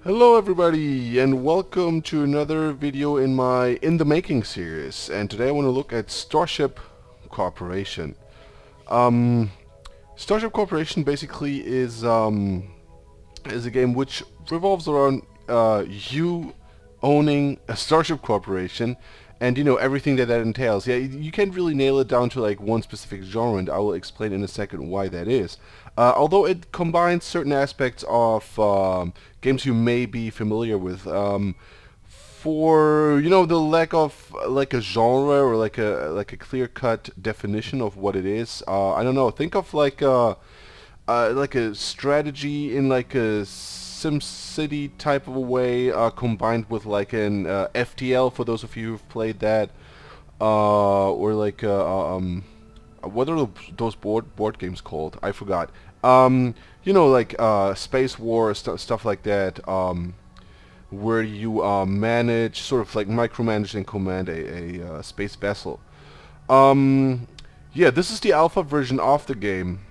Hello everybody and welcome to another video in my In the Making series, and today I want to look at Starship Corporation. Um, Starship Corporation basically is a game which revolves around you owning a Starship Corporation and everything that entails. Yeah, you can't really nail it down to like one specific genre, and I will explain in a second why that is. Although it combines certain aspects of games you may be familiar with. For the lack of like a genre or like a clear-cut definition of what it is, I don't know. Think of like a strategy in like a SimCity type of a way, combined with like an FTL for those of you who've played that, or like what are those board games called? I forgot. Like Space War, stuff like that, where you manage, sort of like micromanage and command a space vessel. Um, yeah, this is the alpha version of the game.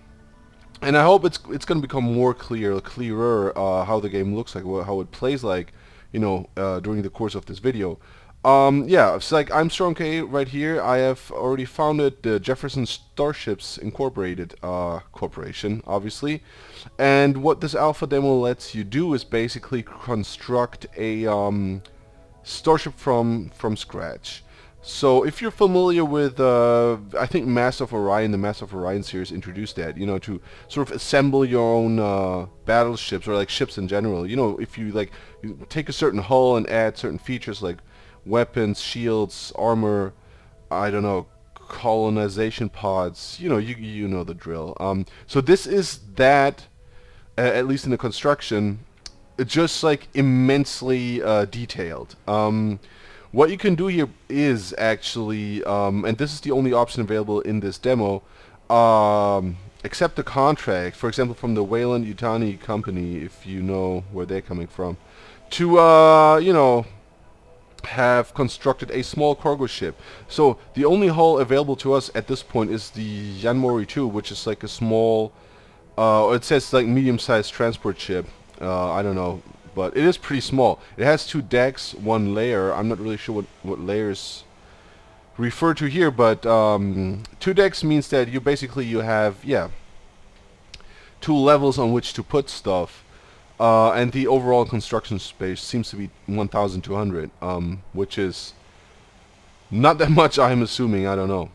And I hope it's going to become more clearer how the game looks like, how it plays like, during the course of this video. Yeah, it's like I'm Storm K right here. I have already founded the Jefferson Starships Incorporated corporation, obviously. And what this alpha demo lets you do is basically construct a starship from scratch. So if you're familiar with, I think Mass of Orion, the Mass of Orion series introduced that, to sort of assemble your own battleships or like ships in general. If you take a certain hull and add certain features like weapons, shields, armor, I don't know, colonization pods, you know the drill. So this is that, at least in the construction, just like immensely detailed. What you can do here is actually, and this is the only option available in this demo, accept a contract, for example, from the Wayland Yutani company, if you know where they're coming from, to, have constructed a small cargo ship. So the only hull available to us at this point is the Yanmori 2, which is like a small, it says like medium-sized transport ship. I don't know, but it is pretty small. It has 2 decks, 1 layer. I'm not really sure what layers refer to here, but 2 decks means that you have, yeah, 2 levels on which to put stuff. And the overall construction space seems to be 1,200, which is not that much, I'm assuming. I don't know.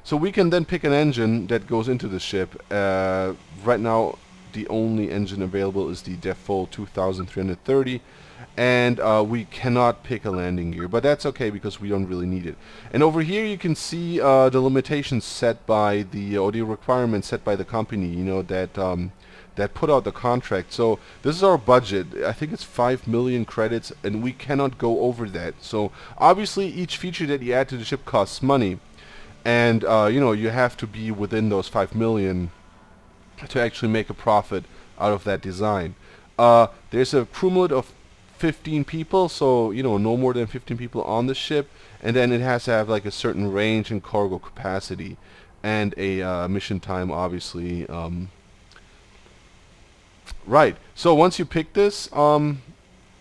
So we can then pick an engine that goes into the ship. Right now, the only engine available is the default 2330, and we cannot pick a landing gear, but that's okay because we don't really need it. And over here you can see the limitations set by the or the requirements set by the company, that put out the contract. So this is our budget. I think it's 5 million credits, and we cannot go over that. So obviously each feature that you add to the ship costs money, and you have to be within those 5 million to actually make a profit out of that design. There's a crew limit of 15 people, so no more than 15 people on the ship, and then it has to have like a certain range and cargo capacity, and a mission time, obviously. Right. So once you pick this,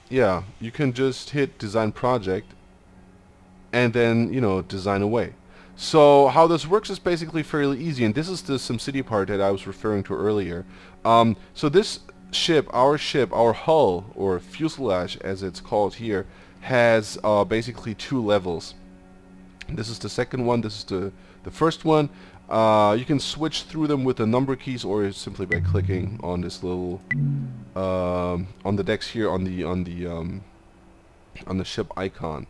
yeah, you can just hit design project, and then design away. So how this works is basically fairly easy, and this is the SimCity part that I was referring to earlier. So this ship, our hull, or fuselage as it's called here, has basically 2 levels. This is the second one, this is the first one. You can switch through them with the number keys or simply by clicking on this little, on the decks here, on the ship icon.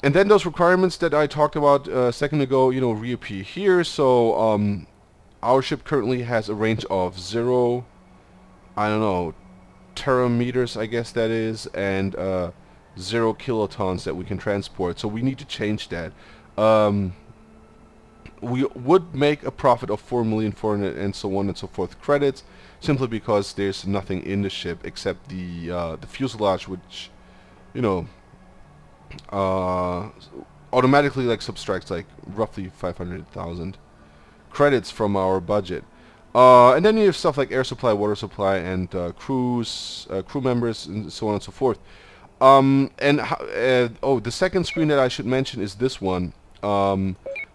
And then those requirements that I talked about a second ago, reappear here. So our ship currently has a range of 0, I don't know, terameters, I guess that is, and 0 kilotons that we can transport. So we need to change that. We would make a profit of 4,400,000 and so on and so forth credits, simply because there's nothing in the ship except the fuselage, which automatically like subtracts like roughly 500,000 credits from our budget. And then you have stuff like air supply, water supply, and crew members, and so on and so forth. Oh, the second screen that I should mention is this one.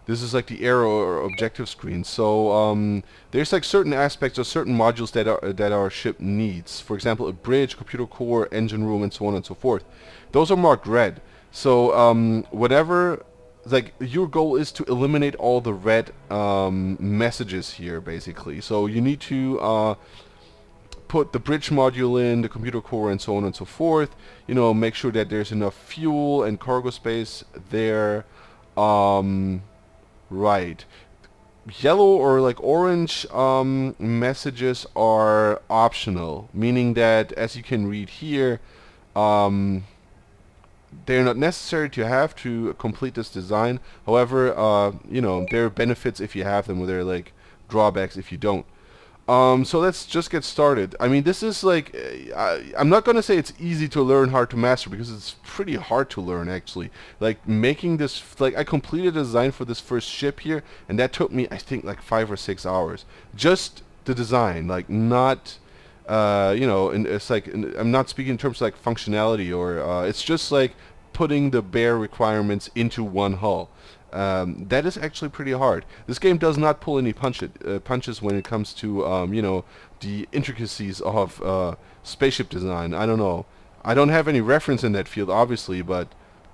This is like the aero or objective screen. So there's like certain aspects or certain modules that our ship needs. For example, a bridge, computer core, engine room, and so on and so forth. Those are marked red. So whatever, like your goal is to eliminate all the red messages here, basically. So you need to put the bridge module in, the computer core, and so on and so forth. You know, make sure that there's enough fuel and cargo space there. Right. Yellow or like orange messages are optional, meaning that, as you can read here, they're not necessary to have to complete this design. However, you know, there are benefits if you have them, or there are like drawbacks if you don't. So let's just get started. I mean, this is like, I'm not going to say it's easy to learn, hard to master, because it's pretty hard to learn, actually. Like, making this, like, I completed a design for this first ship here, and that took me, I think, like 5 or 6 hours. Just the design, like, not, you know, and it's like, I'm not speaking in terms of, like, functionality, or, it's just, like, putting the bare requirements into one hull. That is actually pretty hard. This game does not pull any punches when it comes to, you know, the intricacies of spaceship design. I don't know. I don't have any reference in that field, obviously, but,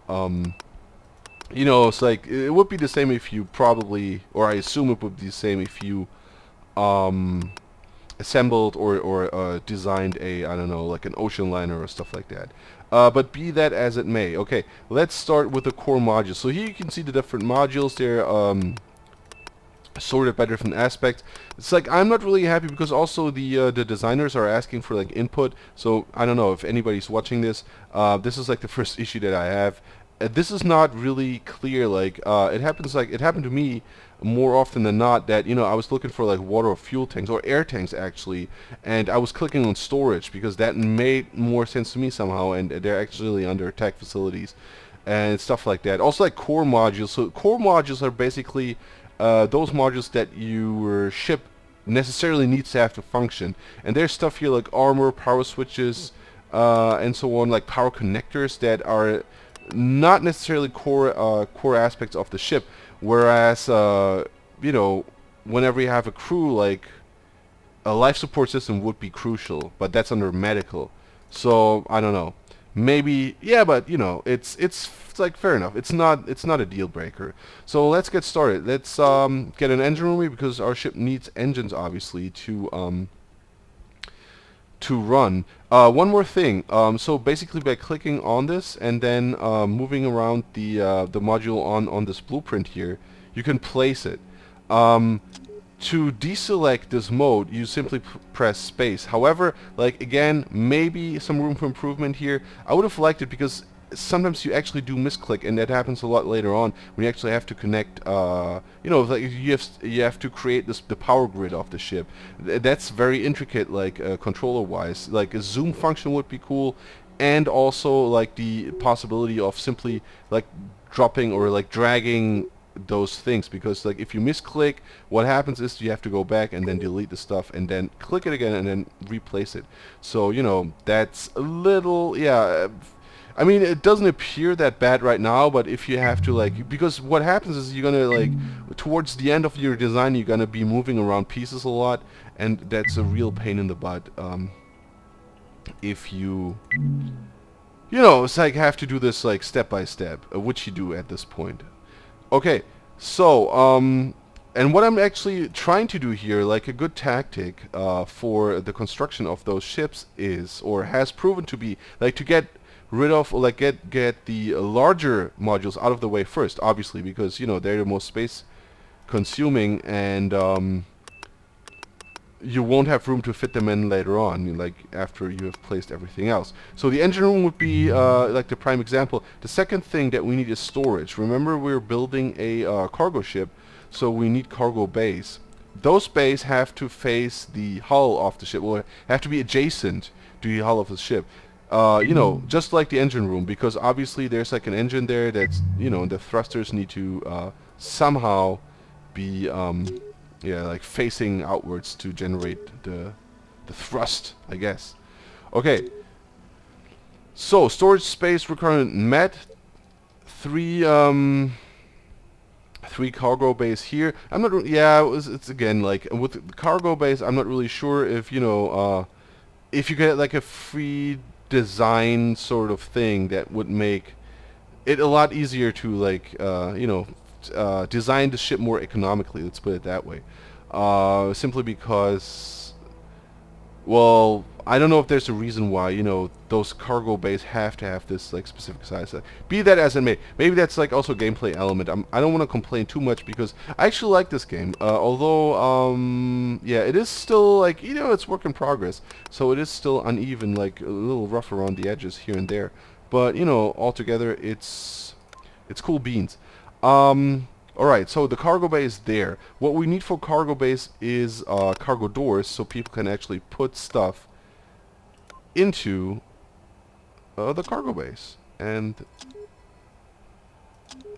you know, it's like, it would be the same if you probably, or I assume it would be the same if you, assembled or designed a, I don't know, like an ocean liner or stuff like that. But be that as it may. Okay, let's start with the core modules. So here you can see the different modules. They're sorted by different aspects. It's like, I'm not really happy because also the designers are asking for like input. So I don't know if anybody's watching this. This is like the first issue that I have. This is not really clear. Like it happened to me more often than not that, you know, I was looking for like water or fuel tanks or air tanks actually, and I was clicking on storage because that made more sense to me somehow, and they're actually under attack facilities and stuff like that. Also like core modules. So core modules are basically those modules that your ship necessarily needs to have to function, and there's stuff here like armor, power switches, and so on, like power connectors that are not necessarily core aspects of the ship. Whereas, you know, whenever you have a crew, like a life support system would be crucial, but that's under medical. So I don't know. Maybe, yeah, but you know, it's like fair enough. It's not a deal breaker. So let's get started. Let's get an engine room because our ship needs engines, obviously, to run. One more thing. So basically, by clicking on this and then moving around the module on this blueprint here, you can place it. To deselect this mode, you simply press space. However, like again, maybe some room for improvement here. I would have liked it because sometimes you actually do misclick, and that happens a lot later on when you actually have to connect. You know, like you have to create the power grid of the ship. That's very intricate, like controller-wise. Like a zoom function would be cool, and also like the possibility of simply like dropping or like dragging those things, because like if you misclick, what happens is you have to go back and then delete the stuff and then click it again and then replace it. So you know, that's a little, yeah. I mean, it doesn't appear that bad right now, but if you have to, like, because what happens is you're gonna, like, towards the end of your design, you're gonna be moving around pieces a lot, and that's a real pain in the butt. If you know, it's like have to do this, like, step by step, which you do at this point. Okay, so, and what I'm actually trying to do here, like a good tactic for the construction of those ships is, or has proven to be, like to get rid of, or like get the larger modules out of the way first, obviously, because you know they're the most space consuming, and you won't have room to fit them in later on, like after you have placed everything else. So the engine room would be like the prime example. The second thing that we need is storage. Remember, we're building a cargo ship, so we need cargo bays. Those bays have to face the hull of the ship, or have to be adjacent to the hull of the ship. You know, just like the engine room, because obviously there's like an engine there that's, you know, the thrusters need to somehow be yeah, like facing outwards to generate the thrust, I guess. Okay, so storage space requirement met. Three three cargo bays here. I'm not. Yeah, it's again like with the cargo bays. I'm not really sure if if you get like a free design sort of thing that would make it a lot easier to like design the ship more economically. Let's put it that way. Simply because, well, I don't know if there's a reason why those cargo bays have to have this like specific size. Be that as it may, maybe that's like also a gameplay element. I don't want to complain too much because I actually like this game. Although yeah, it is still like it's work in progress, so it is still uneven, like a little rough around the edges here and there. But altogether, it's cool beans. Alright, so the cargo bay is there. What we need for cargo bays is cargo doors, so people can actually put stuff into the cargo bays. And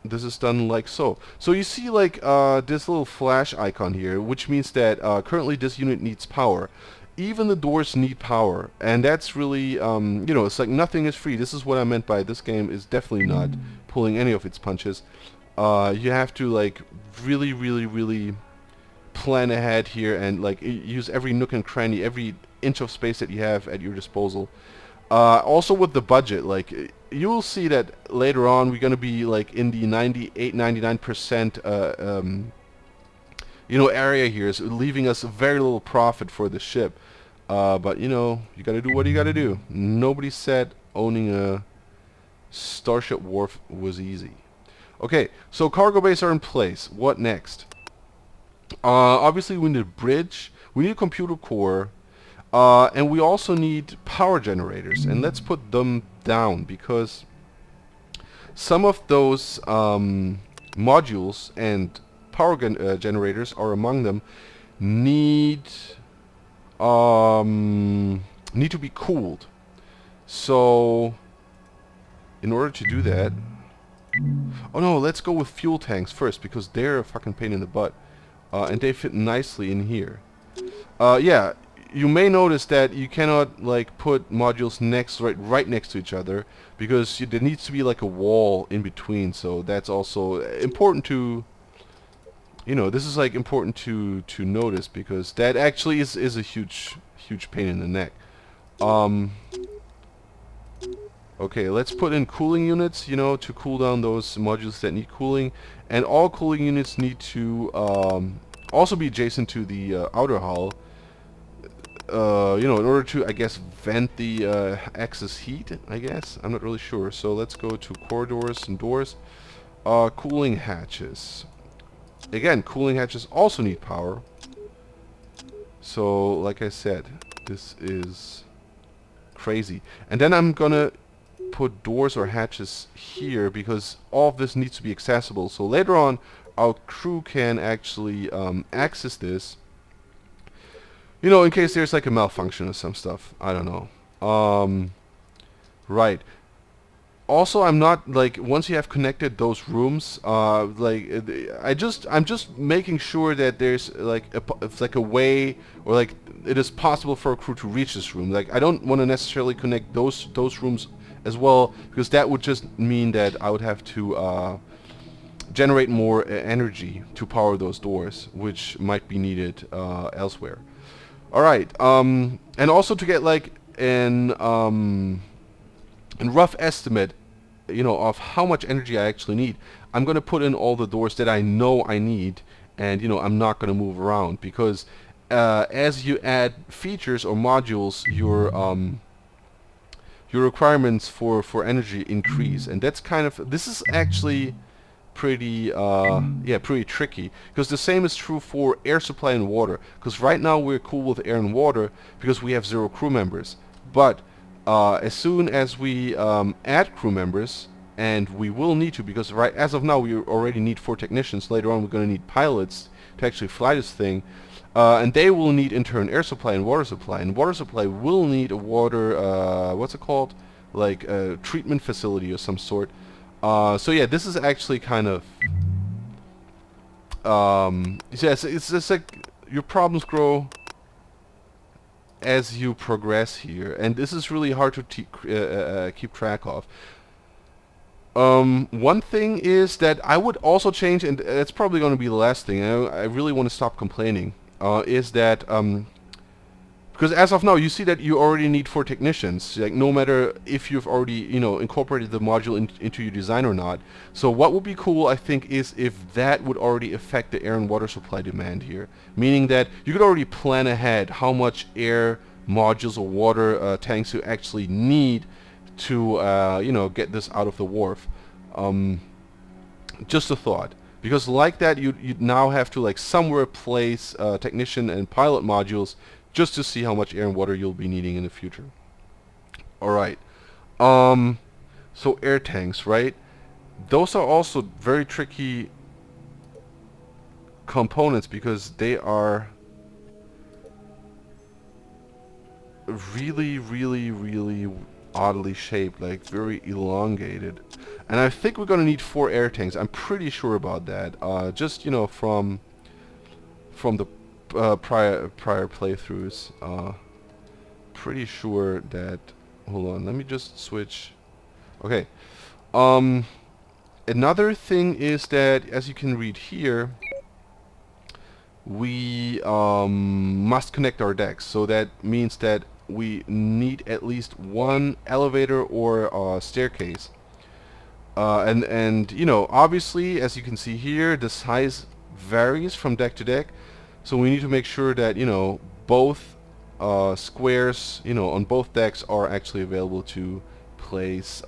this is done like so. So you see like this little flash icon here, which means that currently this unit needs power. Even the doors need power, and that's really, it's like nothing is free. This is what I meant by this game is definitely not pulling any of its punches. You have to like really, really, really plan ahead here and like use every nook and cranny, every inch of space that you have at your disposal. Also with the budget, like you will see that later on we're gonna be like in the 98-99% area here, so leaving us very little profit for the ship. But you gotta do what you gotta do. Nobody said owning a Starship wharf was easy. Okay, so cargo bays are in place. What next? Obviously we need a bridge, we need a computer core, and we also need power generators. And let's put them down because some of those modules and power generators are among them need to be cooled. So in order to do that, oh no, let's go with fuel tanks first because they're a fucking pain in the butt, and they fit nicely in here. Yeah, you may notice that you cannot like put modules right next to each other because there needs to be like a wall in between. So that's also important to this is like important to notice because that actually is a huge pain in the neck. Okay, let's put in cooling units, to cool down those modules that need cooling. And all cooling units need to also be adjacent to the outer hull, in order to, I guess, vent the excess heat, I guess. I'm not really sure. So let's go to corridors and doors. Cooling hatches. Again, cooling hatches also need power. So, like I said, this is crazy. And then I'm gonna put doors or hatches here because all of this needs to be accessible, so later on our crew can actually access this, in case there's like a malfunction or some stuff. I don't know. Right. Also, I'm not like once you have connected those rooms, I'm just making sure that there's like a way or like it is possible for a crew to reach this room. Like I don't want to necessarily connect those rooms as well because that would just mean that I would have to generate more energy to power those doors, which might be needed elsewhere. All right, and also to get like an rough estimate, of how much energy I actually need, I'm gonna put in all the doors that I know I need, and I'm not gonna move around because as you add features or modules, your requirements for energy increase, and that's this is actually pretty pretty tricky because the same is true for air supply and water, because right now we're cool with air and water because we have 0 crew members, but as soon as we add crew members, and we will need to because right as of now we already need 4 technicians, later on we're going to need pilots to actually fly this thing, and they will need in turn air supply and water supply, and water supply will need a water what's it called, like a treatment facility or some sort. So yeah, this is actually kind of yes, it's just like your problems grow as you progress here, and this is really hard to keep track of. One thing is that I would also change, and it's probably going to be the last thing. I really want to stop complaining. Is that because as of now, you see that you already need 4 technicians. Like no matter if you've already incorporated the module into your design or not. So what would be cool, I think, is if that would already affect the air and water supply demand here. Meaning that you could already plan ahead how much air modules or water tanks you actually need to get this out of the wharf. Just a thought, because like that you'd now have to like somewhere place technician and pilot modules just to see how much air and water you'll be needing in the future. All right. So air tanks, right? Those are also very tricky components because they are really, really, really oddly shaped, like very elongated. And I think we're gonna need 4 air tanks. I'm pretty sure about that. Just from the prior playthroughs. Pretty sure that. Hold on, let me just switch. Okay. Another thing is that, as you can read here, we must connect our decks. So that means that we need at least one elevator or a staircase. And obviously, as you can see here, the size varies from deck to deck. So we need to make sure that both squares on both decks are actually available to place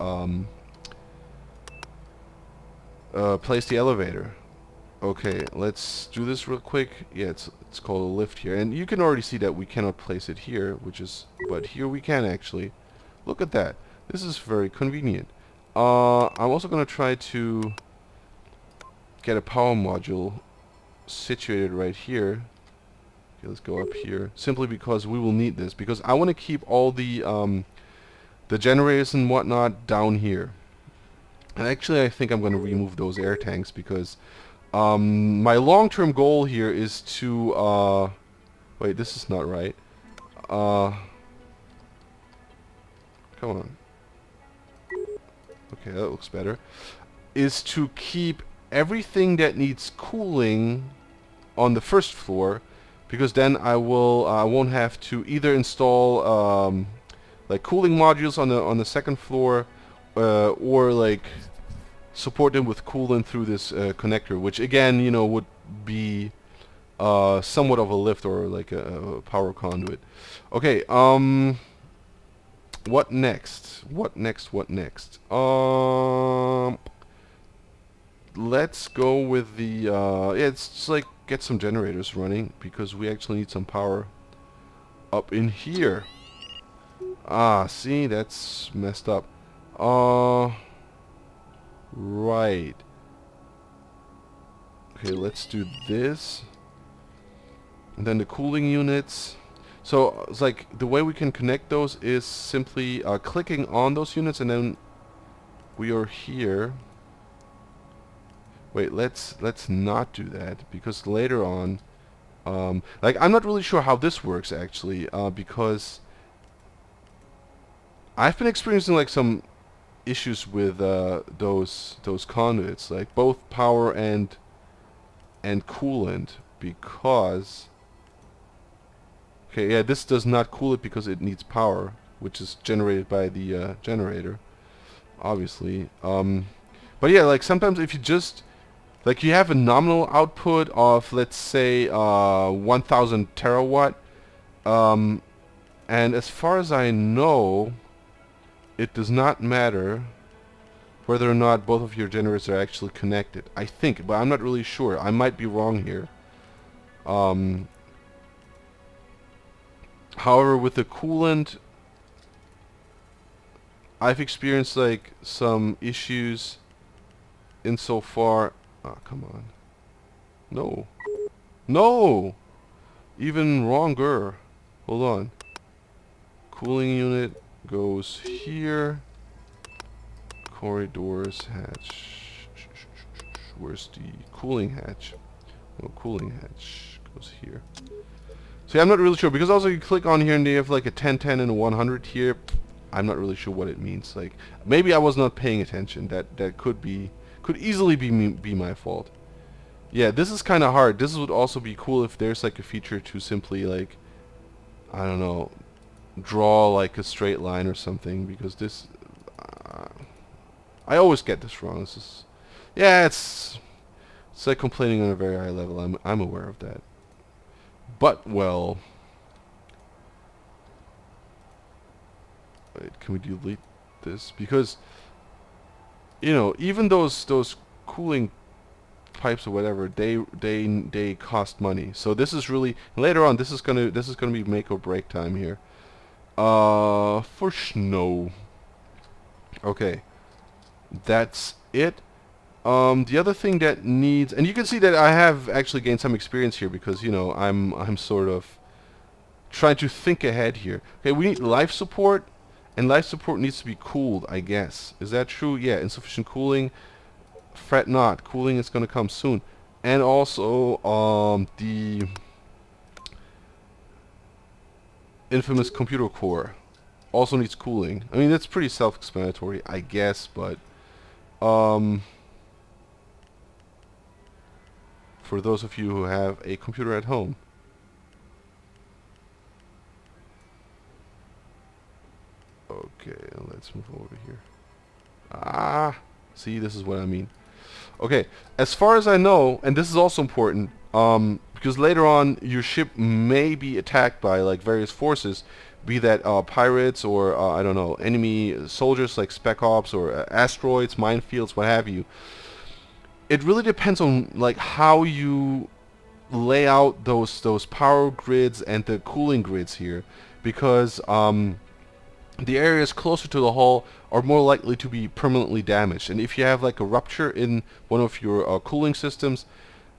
place the elevator. Okay, let's do this real quick. Yeah, it's called a lift here, and you can already see that we cannot place it here, but here we can actually. Look at that. This is very convenient. I'm also gonna try to get a power module situated right here. Okay, let's go up here. Simply because we will need this, because I want to keep all the generators and whatnot down here. And actually, I think I'm going to remove those air tanks because my long-term goal here is to wait, this is not right. Come on. Okay, that looks better. Is to keep everything that needs cooling on the first floor, because then I won't have to either install like cooling modules on the second floor or like support them with coolant through this connector, which again would be somewhat of a lift or like a power conduit. Okay, what next? What next? What next? Let's go with the yeah, it's just like get some generators running because we actually need some power up in here. Ah, see, that's messed up. Right. Okay, let's do this. And then the cooling units. So it's like the way we can connect those is simply clicking on those units, and then we are here. Wait, let's not do that because later on, like I'm not really sure how this works actually, because I've been experiencing like some issues with those conduits, like both power and coolant, because okay, yeah, this does not cool it because it needs power, which is generated by the generator, obviously. But yeah, like sometimes if you just like you have a nominal output of, let's say 1000 terawatt, and as far as I know, it does not matter whether or not both of your generators are actually connected. I think, but I'm not really sure. I might be wrong here. However, with the coolant, I've experienced like some issues insofar. Ah, come on. No. No! Even wronger. Hold on. Cooling unit goes here. Corridors hatch. Where's the cooling hatch? No, cooling hatch goes here. So yeah, I'm not really sure, because also you click on here and they have like a 10, 10 and a 100 here. I'm not really sure what it means. Like, maybe I was not paying attention. That could easily be my fault. Yeah, this is kind of hard. This would also be cool if there's like a feature to simply like, I don't know, draw like a straight line or something, because this I always get this wrong. This is, yeah, it's like complaining on a very high level. I'm aware of that. But well, wait, can we delete this? Because even those cooling pipes or whatever, they cost money. So this is really, later on, this is gonna be make or break time here. For snow. Okay, that's it. The other thing that needs, and you can see that I have actually gained some experience here, because I'm sort of trying to think ahead here. Okay, we need life support, and life support needs to be cooled, I guess. Is that true? Yeah, insufficient cooling. Fret not, cooling is going to come soon. And also the infamous computer core also needs cooling. I mean, that's pretty self-explanatory, I guess, but for those of you who have a computer at home, okay, let's move over here. See, this is what I mean. Okay, as far as I know, and this is also important, because later on your ship may be attacked by like various forces, be that pirates or I don't know, enemy soldiers like Spec Ops or asteroids, minefields, what have you. It really depends on like how you lay out those power grids and the cooling grids here, because the areas closer to the hull are more likely to be permanently damaged. And if you have like a rupture in one of your cooling systems,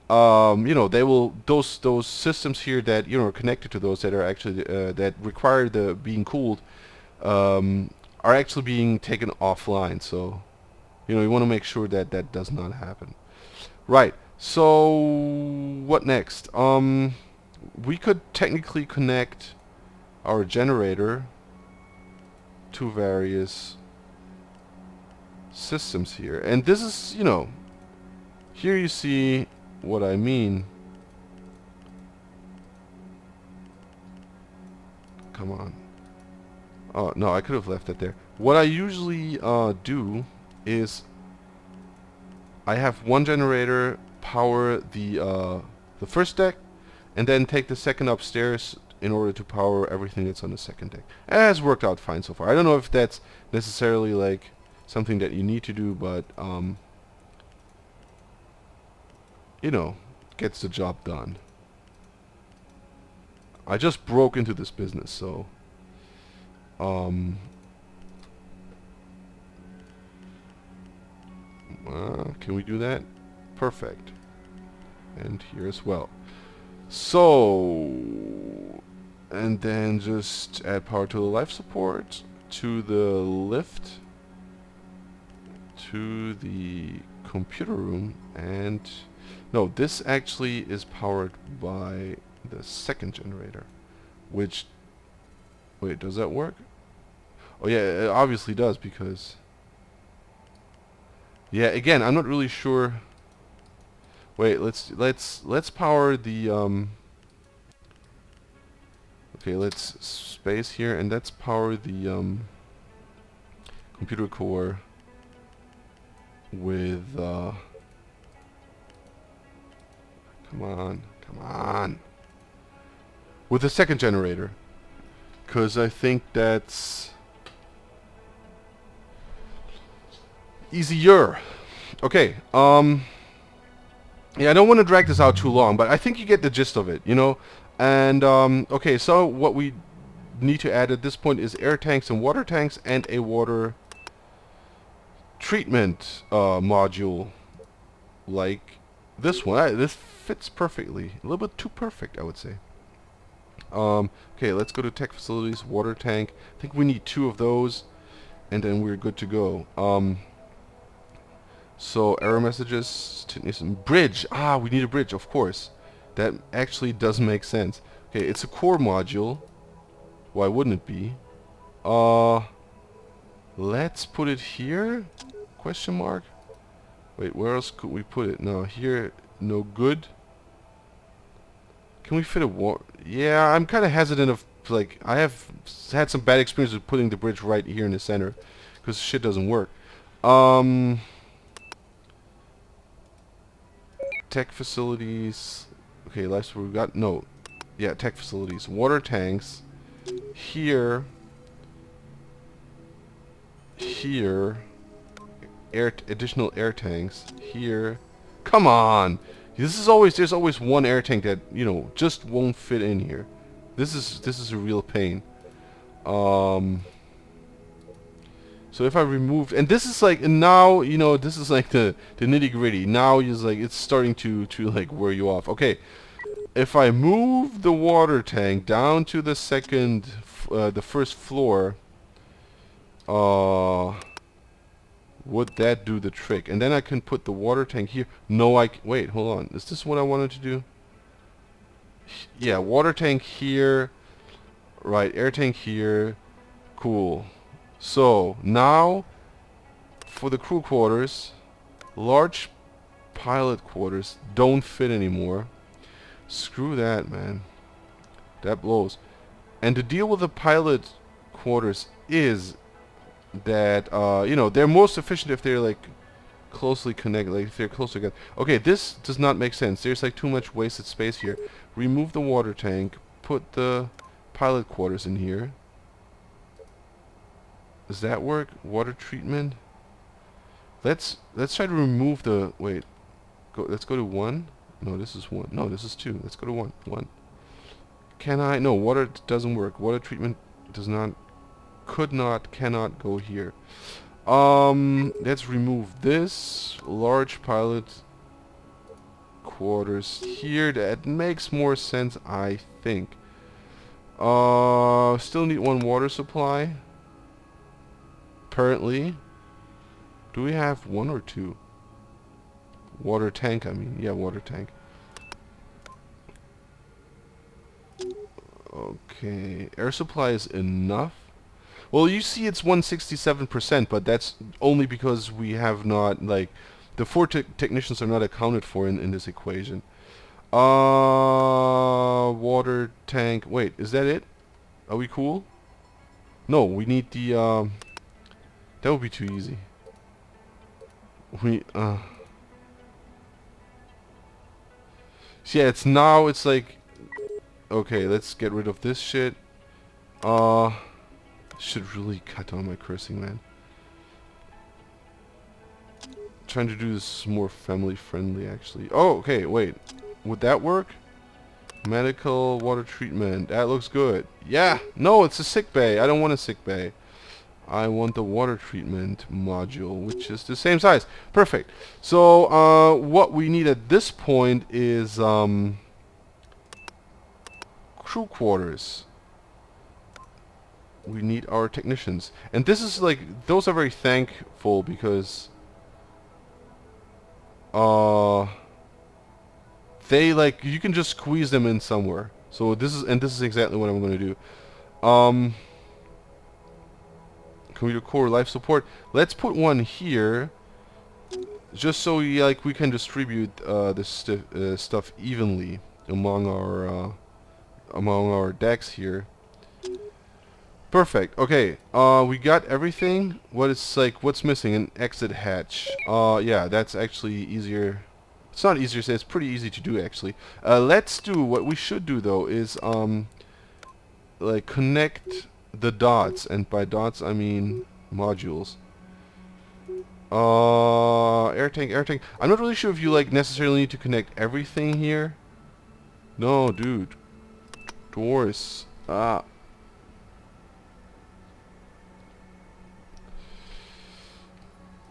they will, those systems here that are connected to those that are actually that require the being cooled, are actually being taken offline. So you want to make sure that that does not happen. Right. So what next? We could technically connect our generator to various systems here, and this is, here you see what I mean. Come on. Oh no, I could have left it there. What I usually do is I have one generator power the first deck, and then take the second upstairs in order to power everything that's on the second deck. It has worked out fine so far. I don't know if that's necessarily like something that you need to do, but gets the job done. I just broke into this business, so can we do that? Perfect. And here as well. So, and then just add power to the life support, to the lift, to the computer room, and no, this actually is powered by the second generator, which, wait, does that work? Oh yeah, it obviously does, because, yeah, again, I'm not really sure. Wait, let's power the okay, let's space here, and let's power the computer core with come on, with the second generator, because I think that's easier. Okay, yeah, I don't want to drag this out too long, but I think you get the gist of it, And okay, so what we need to add at this point is air tanks and water tanks, and a water treatment module like this one. This fits perfectly. A little bit too perfect, I would say. Okay, let's go to tech facilities, water tank. I think we need 2 of those, and then we're good to go. So error messages, bridge. Ah, we need a bridge, of course. That actually does make sense. Okay, it's a core module. Why wouldn't it be? Let's put it here? Question mark? Wait, where else could we put it? No, here, no good. Can we fit a Yeah, I'm kind of hesitant of, like, I have had some bad experiences with putting the bridge right here in the center. Because shit doesn't work. Tech facilities. Okay, last we got, no. Yeah, tech facilities. Water tanks. Here. Here. Additional air tanks. Here. Come on! There's always one air tank that, you know, just won't fit in here. This is a real pain. So if I remove, and this is like, and now, you know, this is like the nitty gritty. Now is like, it's starting to like wear you off. Okay, if I move the water tank down to the the first floor, would that do the trick? And then I can put the water tank here. No, wait, hold on. Is this what I wanted to do? Yeah, water tank here. Right, air tank here. Cool. So, now, for the crew quarters, large pilot quarters don't fit anymore. Screw that, man. That blows. And the deal with the pilot quarters is that, you know, they're most efficient if they're, like, closely connected, like, if they're close together. Okay, this does not make sense. There's, like, too much wasted space here. Remove the water tank, put the pilot quarters in here. Does that work? Water treatment. Let's try to remove the let's go to 1. No, this is 1. No, this is 2. Let's go to 1. 1. Can I? No, water doesn't work. Water treatment does not, cannot go here. Let's remove this large pilot quarters here. That makes more sense, I think. Still need one water supply. Apparently. Do we have 1 or 2? Water tank, I mean. Yeah, water tank. Okay. Air supply is enough. Well, you see it's 167%, but that's only because we have not, like, the 4 technicians are not accounted for in this equation. Water tank. Wait, is that it? Are we cool? No, we need the, that would be too easy. Yeah, it's now, it's like, okay, let's get rid of this shit. Should really cut down my cursing, man. Trying to do this more family friendly, actually. Oh, okay, wait. Would that work? Medical water treatment. That looks good. Yeah! No, it's a sick bay. I don't want a sick bay. I want the water treatment module, which is the same size. Perfect. So, what we need at this point is, crew quarters. We need our technicians. And this is like, those are very thankful because, they, like, you can just squeeze them in somewhere. So this is exactly what I'm going to do. Can we do core life support? Let's put one here, just so we can distribute this stuff evenly among our decks here. Perfect. Okay. We got everything. What's missing? An exit hatch. Yeah, that's actually easier. It's not easier to say. It's pretty easy to do actually. Let's do what we should do though is like connect the dots, and by dots I mean modules. Air tank, air tank. I'm not really sure if you like necessarily need to connect everything here. No, dude. Doors.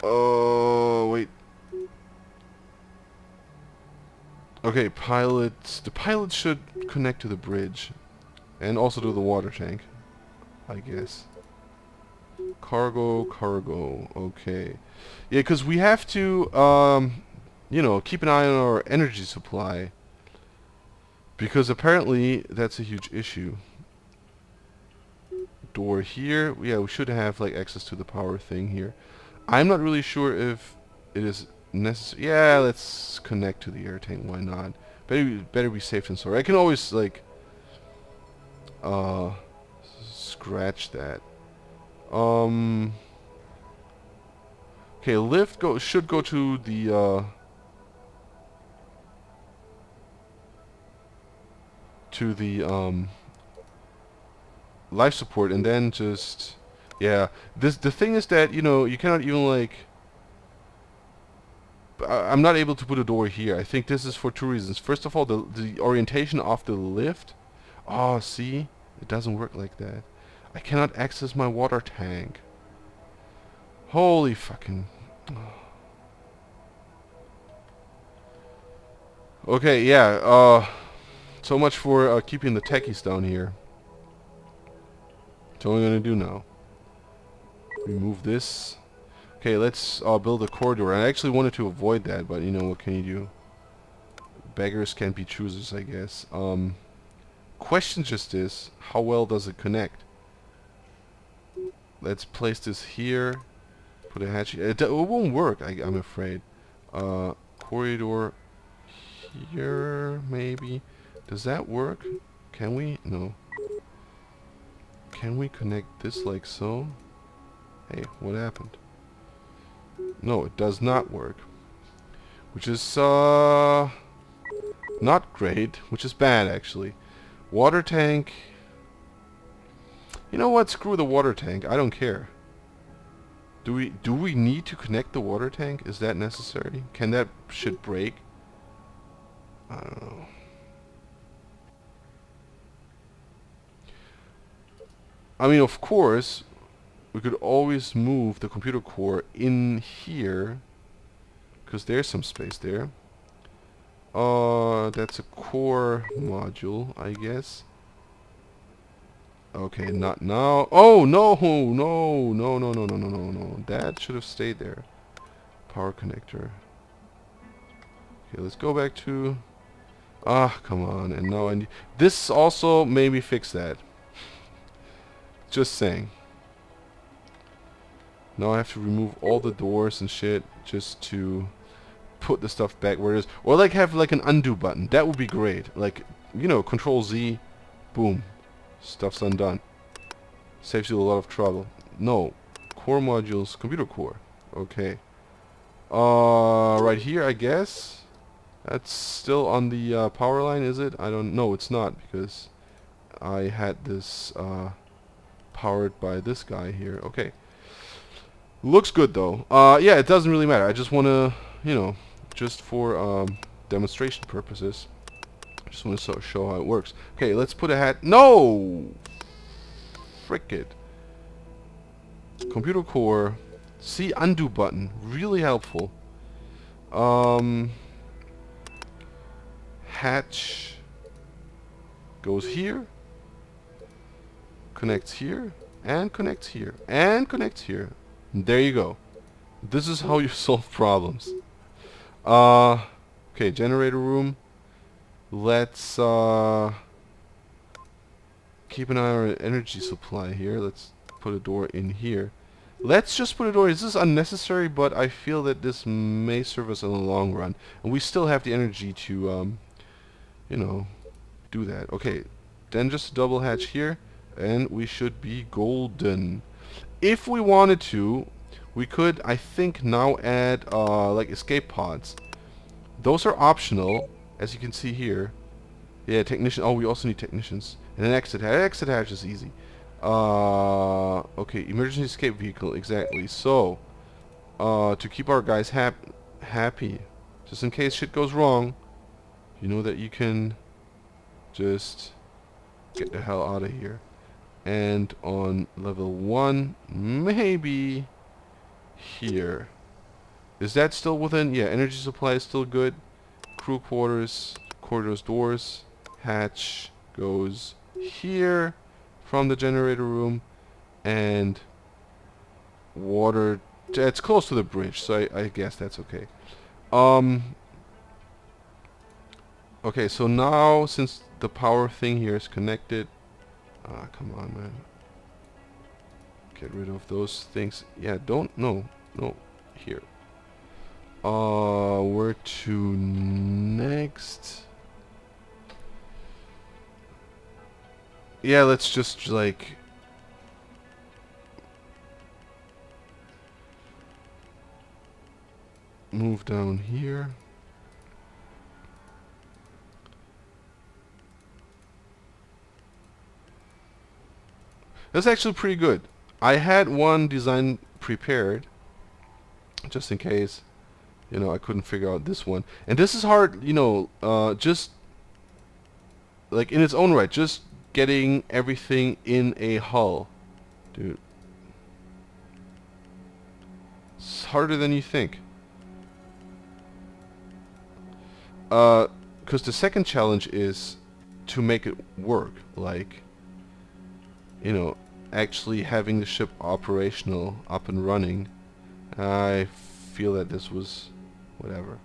Oh, wait. Okay, pilots. The pilots should connect to the bridge. And also to the water tank, I guess. Cargo. Okay. Yeah, because we have to, you know, keep an eye on our energy supply. Because apparently that's a huge issue. Door here. Yeah, we should have like access to the power thing here. I'm not really sure if it is necessary. Yeah, let's connect to the air tank. Why not? Better be safe than sorry. I can always like uh scratch that. Okay, lift should go to the life support, and then just, yeah. The thing is that, you know, you cannot even like, I'm not able to put a door here. I think this is for two reasons. First of all, the orientation of the lift. Oh, see, it doesn't work like that. I cannot access my water tank. Holy fucking. Okay, yeah. So much for keeping the techies down here. That's what I'm gonna do now. Remove this. Okay, let's build a corridor. I actually wanted to avoid that, but you know, what can you do? Beggars can't be choosers, I guess. Question just is, how well does it connect? Let's place this here. Put a hatch. It won't work, I'm afraid. Corridor here, maybe. Does that work? Can we? No. Can we connect this like so? Hey, what happened? No, it does not work. Which is, not great. Which is bad, actually. Water tank. You know what? Screw the water tank. I don't care. Do we need to connect the water tank? Is that necessary? Can that shit break? I don't know. I mean, of course, we could always move the computer core in here, because there's some space there. That's a core module, I guess. Okay, not now. Oh, no, no. That should have stayed there. Power connector. Okay, let's go back to... Ah, come on. And now I need... This also made me fix that. Just saying. Now I have to remove all the doors and shit just to put the stuff back where it is. Or like have like an undo button. That would be great. Like, you know, Control Z, boom. Stuff's undone. Saves you a lot of trouble. No. Core modules, computer core. Okay. Right here, I guess. That's still on the power line, is it? I don't know. It's not, because I had this powered by this guy here. Okay. Looks good, though. Yeah, it doesn't really matter. I just want to, you know, just for demonstration purposes. Just want to show how it works. Okay, let's put a hat. No! Frick it. Computer core. See, undo button. Really helpful. Hatch goes here. Connects here. And connects here. And connects here. And there you go. This is how you solve problems. Okay, generator room. Let's keep an eye on our energy supply here. Let's put a door in here. Let's just put a door. This is unnecessary, but I feel that this may serve us in the long run. And we still have the energy to, you know, do that. Okay, then just a double hatch here, and we should be golden. If we wanted to, we could, I think, now add, like, escape pods. Those are optional, as you can see here. Yeah, technician. Oh, we also need technicians. And an exit hatch. Exit hatch is easy. Okay, emergency escape vehicle, exactly. So, to keep our guys happy, just in case shit goes wrong, you know that you can just get the hell out of here. And on level 1, maybe here. Is that still within? Yeah, energy supply is still good. Crew quarters, corridors, doors. Hatch goes here from the generator room, and water. It's close to the bridge, so I guess that's okay. Um. Okay, so now since the power thing here is connected, come on, man. Get rid of those things. Yeah, don't. No, no. Here. Where to next? Yeah, let's just like move down here. That's actually pretty good. I had one design prepared just in case, you know, I couldn't figure out this one. And this is hard, you know, just like in its own right, just getting everything in a hull. Dude. It's harder than you think. Because the second challenge is to make it work. Like, you know, actually having the ship operational, up and running. I feel that this was whatever.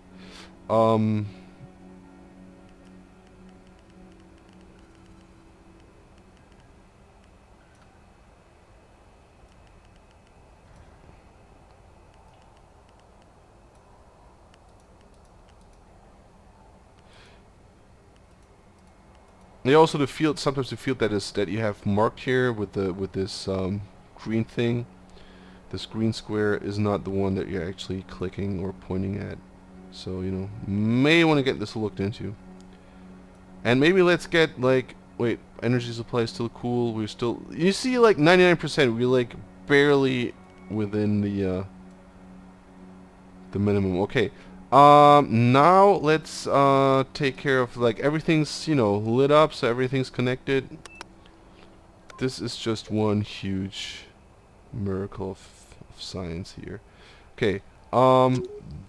They also the field, sometimes the field that you have marked here with this green thing, this green square is not the one that you're actually clicking or pointing at. So, you know, may want to get this looked into. And maybe let's get like, wait, energy supply is still cool. We're still, you see, like 99%. We're like barely within the minimum. Okay. Now let's take care of like everything's, you know, lit up, so everything's connected. This is just one huge miracle of science here. Okay.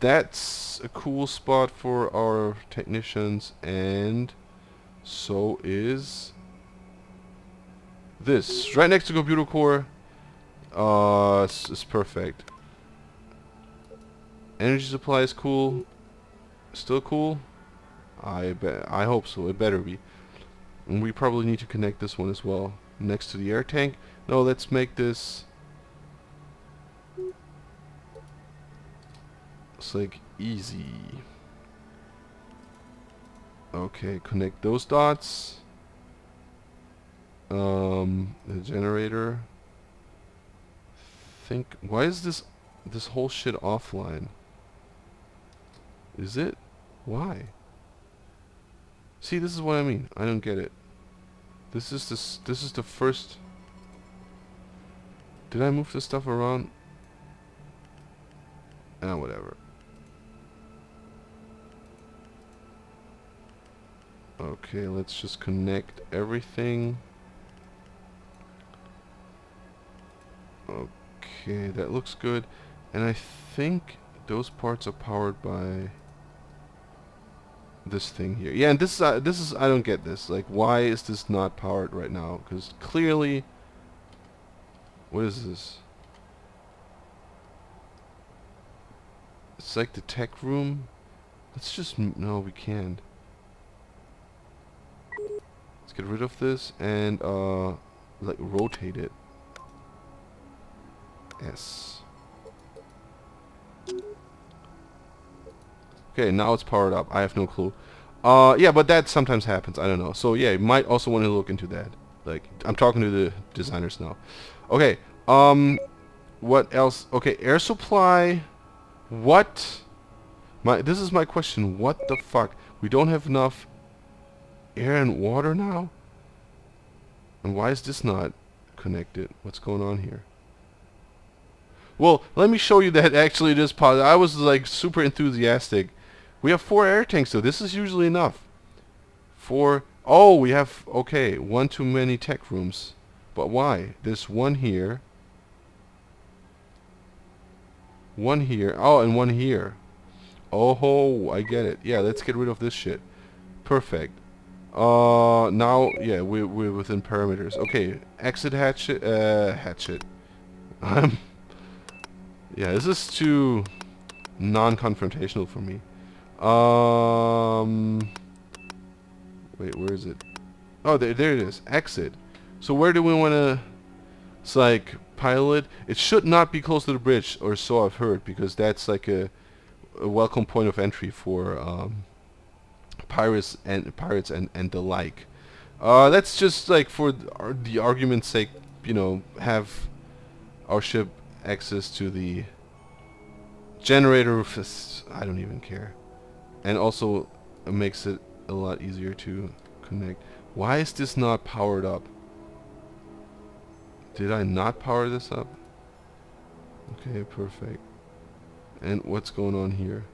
That's a cool spot for our technicians, and so is this right next to computer core. It's perfect. Energy supply is cool. Still cool? I hope so. It better be. And we probably need to connect this one as well. Next to the air tank. No, let's make this. It's like easy. Okay, connect those dots. The generator. Think. Why is this whole shit offline? Is it? Why? See, this is what I mean. I don't get it. This is the first. Did I move this stuff around? Whatever. Okay, let's just connect everything. Okay, that looks good. And I think those parts are powered by this thing here. Yeah, and this is I don't get this. Like, why is this not powered right now? Because clearly, what is this? It's like the tech room. Let's just no, we can't. Let's get rid of this and like rotate it. S. Okay, now it's powered up. I have no clue. Yeah, but that sometimes happens. I don't know. So yeah, you might also want to look into that. Like, I'm talking to the designers now. Okay. What else? Okay, air supply. What? This is my question. What the fuck? We don't have enough air and water now? And why is this not connected? What's going on here? Well, let me show you that actually it is positive. I was like super enthusiastic. We have 4 air tanks though. This is usually enough. 4. Oh, we have, okay, 1 too many tech rooms. But why? There's 1 here. 1 here. Oh, and 1 here. Oh ho, I get it. Yeah, let's get rid of this shit. Perfect. Now, yeah, we're within parameters. Okay, exit hatchet. Hatchet. Yeah, this is too non-confrontational for me. Um, wait, where is it? Oh, there it is. Exit. So where do we want to? It's like pilot. It should not be close to the bridge, or so I've heard, because that's like a welcome point of entry for pirates and the like. Let's just like for the argument's sake, have our ship access to the generator. I don't even care, and also it makes it a lot easier to connect. Why is this not powered up? Did I not power this up? Okay, perfect. And what's going on here?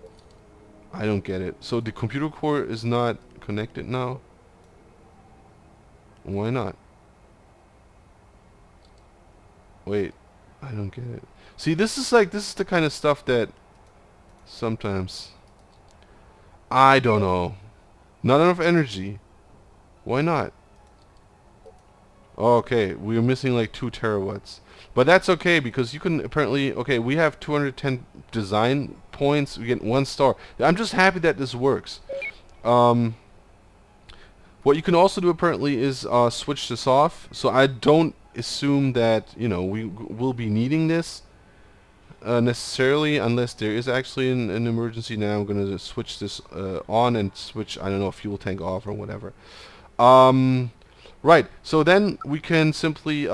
I don't get it. So the computer core is not connected now? Why not? Wait, I don't get it. See, this is the kind of stuff that sometimes I don't know. Not enough energy. Why not? Okay, we're missing like 2 terawatts. But that's okay because you can apparently... Okay, we have 210 design points. We get 1 star. I'm just happy that this works. What you can also do apparently is switch this off. So I don't assume that, we will be needing this necessarily unless there is actually an emergency. Now I'm going to switch this on and switch, I don't know, fuel tank off or whatever. Right, so then we can simply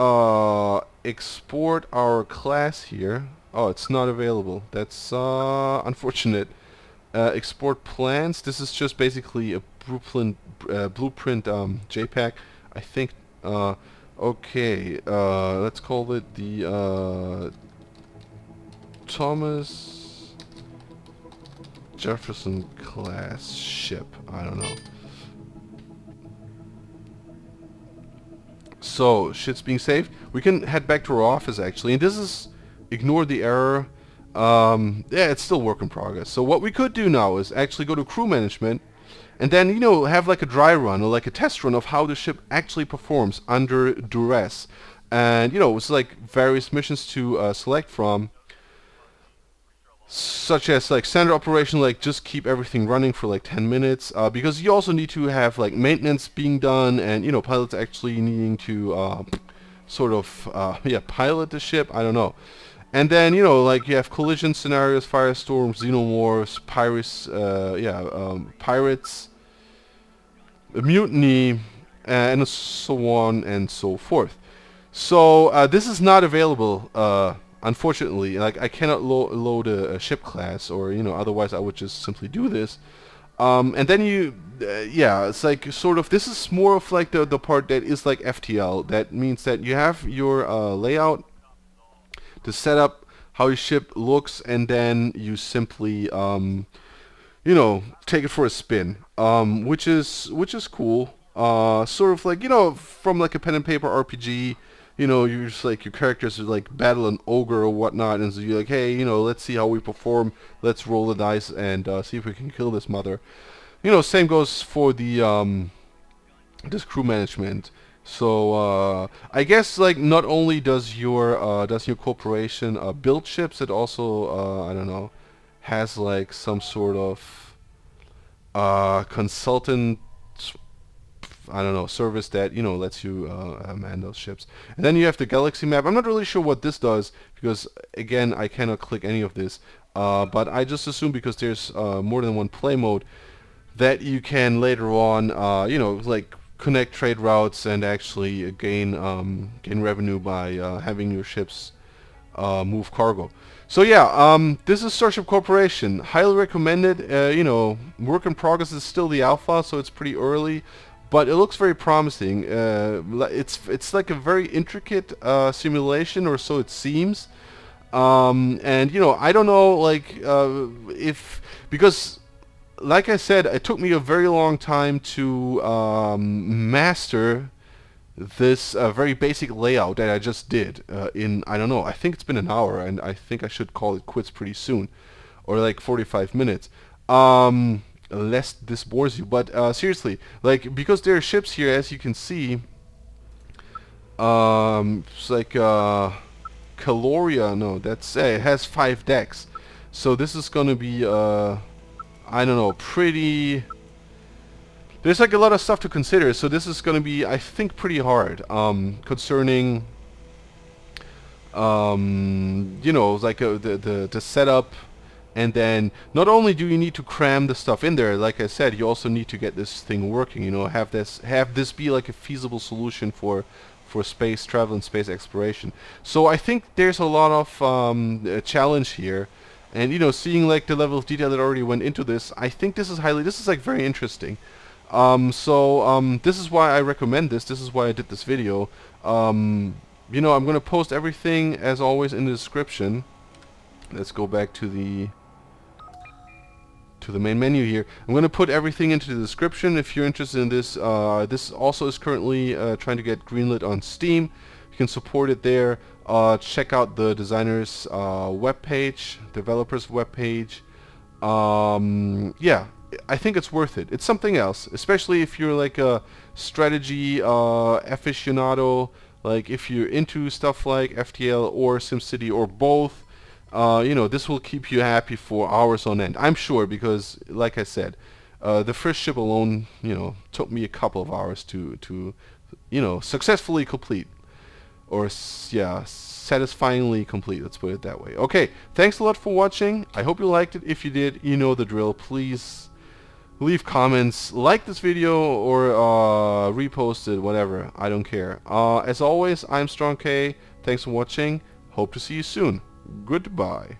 export our class here. Oh, it's not available. That's unfortunate. Export plans. This is just basically a blueprint JPEG. I think. Okay. Let's call it the Thomas Jefferson class ship. I don't know. So, shit's being saved. We can head back to our office, actually. And this is... Ignore the error. Yeah, it's still work in progress. So what we could do now is actually go to crew management. And then, have like a dry run or like a test run of how the ship actually performs under duress. And, it's like various missions to select from. Such as like standard operation, like just keep everything running for like 10 minutes, because you also need to have like maintenance being done, and pilots actually needing to sort of pilot the ship. I don't know. And then like you have collision scenarios, firestorms, xenomorphs, pirates, a mutiny, and so on and so forth. So this is not available. Unfortunately, like I cannot load a ship class, or otherwise I would just simply do this. And then it's like sort of, this is more of like the part that is like FTL. That means that you have your layout, to set up how your ship looks, and then you simply take it for a spin, which is cool. Sort of like from like a pen and paper RPG. You're just like, your characters are like battle an ogre or whatnot, and so you're like, hey, let's see how we perform. Let's roll the dice and see if we can kill this mother. Same goes for the this crew management. So I guess like not only does your corporation build ships, it also I don't know, has like some sort of consultant, I don't know, service that lets you man those ships. And then you have the galaxy map. I'm not really sure what this does because again I cannot click any of this. But I just assume because there's more than one play mode that you can later on like connect trade routes and actually gain revenue by having your ships move cargo. So yeah, this is Starship Corporation. Highly recommended. Work in progress is still the alpha, so it's pretty early. But it looks very promising. It's like a very intricate simulation, or so it seems. And I don't know, like because, like I said, it took me a very long time to master this very basic layout that I just did in, I don't know, I think it's been an hour, and I think I should call it quits pretty soon, or like 45 minutes. Lest this bores you, but seriously, like, because there are ships here, as you can see, it's like kind Caloria, no, that's it has 5 decks. So this is gonna be I don't know, pretty. There's like a lot of stuff to consider. So this is gonna be, I think, pretty hard. Concerning you know, like the setup. And then not only do you need to cram the stuff in there, like I said, you also need to get this thing working. You know, have this be like a feasible solution for space travel and space exploration. So I think there's a lot of challenge here, and you know, seeing like the level of detail that already went into this, I think this is like very interesting. This is why I recommend this. This is why I did this video. You know, I'm gonna post everything as always in the description. Let's go back to the main menu here. I'm going to put everything into the description if you're interested in this. This also is currently trying to get greenlit on Steam. You can support it there. Check out the designer's webpage, developer's webpage. Yeah, I think it's worth it. It's something else, especially if you're like a strategy aficionado, like if you're into stuff like FTL or SimCity or both. You know, this will keep you happy for hours on end, I'm sure, because like I said, the first ship alone, you know, took me a couple of hours to you know, successfully complete, or yeah, satisfyingly complete, let's put it that way. Okay, thanks a lot for watching. I hope you liked it. If you did, you know the drill. Please leave comments, like this video, or repost it, whatever, I don't care. As always, I'm Strong K. Thanks for watching. Hope to see you soon. Goodbye.